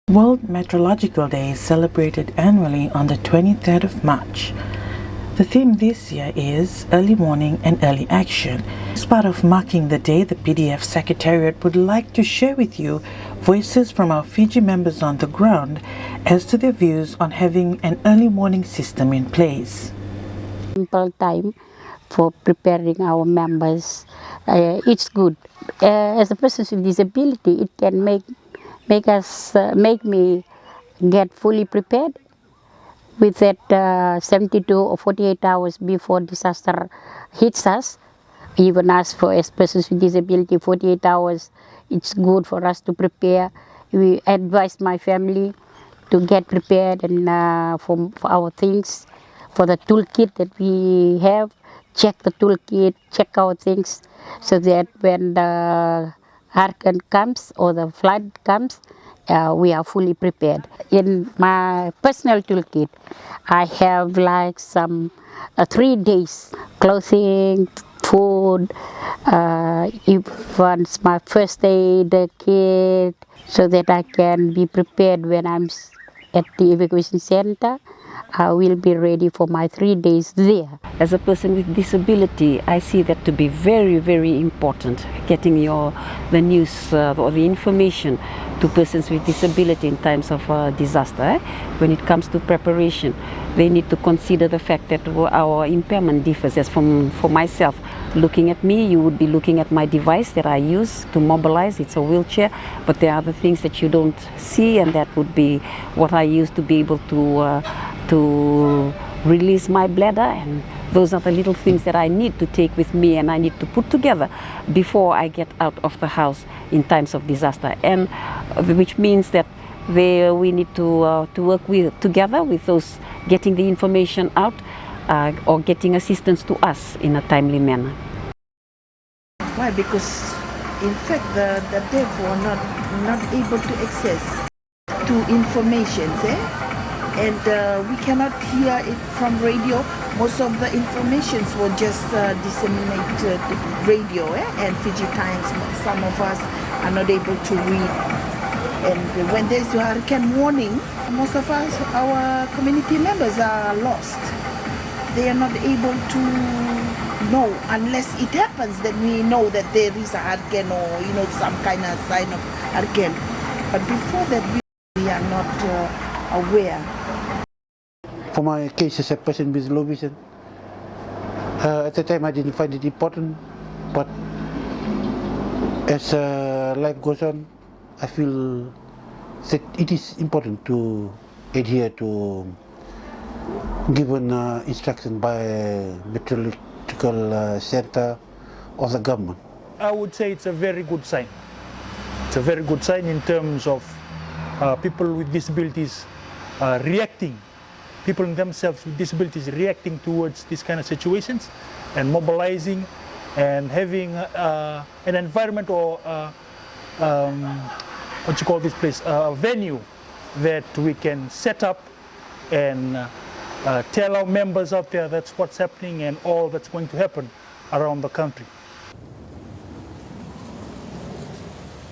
World Meteorological Day is celebrated annually on the 23rd of March. The theme this year is Early Morning and Early Action. As part of marking the day, the PDF Secretariat would like to share with you voices from our Fiji members on the ground as to their views on having an early warning system in place. Simple time for preparing our members, it's good. As a person with disability, it can make me get fully prepared with that 72 or 48 hours before disaster hits us. Even as persons with disability, 48 hours, it's good for us to prepare. We advise my family to get prepared and for our things, for the toolkit that we have. Check the toolkit, check our things, so that when the hurricane comes or the flood comes, we are fully prepared. In my personal toolkit, I have like some 3 days clothing, food, even my first aid kit, so that I can be prepared when I'm at the evacuation center. I will be ready for my 3 days there. As a person with disability, I see that to be very, very important, getting the news or the information to persons with disability in times of disaster. When it comes to preparation, they need to consider the fact that our impairment differs. As for myself, looking at me, you would be looking at my device that I use to mobilize. It's a wheelchair, but there are other things that you don't see, and that would be what I use to be able to release my bladder, and those are the little things that I need to take with me and I need to put together before I get out of the house in times of disaster, and which means that we need to work together with those getting the information out or getting assistance to us in a timely manner. Why? Because in fact the deaf were not able to access to information, and we cannot hear it from radio. Most of the informations were just disseminated radio, and Fiji Times. Some of us are not able to read, and when there's a hurricane warning, most of us, our community members, are lost. They are not able to know unless it happens that we know that there is a hurricane or some kind of sign of hurricane. But before that, we are not aware. For my case as a person with low vision, at the time I didn't find it important, but as life goes on, I feel that it is important to adhere to given instruction by Meteorological Center or the government. I would say it's a very good sign. It's a very good sign in terms of people with disabilities reacting. People themselves with disabilities reacting towards these kind of situations and mobilizing and having an environment or what you call this place, a venue that we can set up and tell our members out there that's what's happening and all that's going to happen around the country.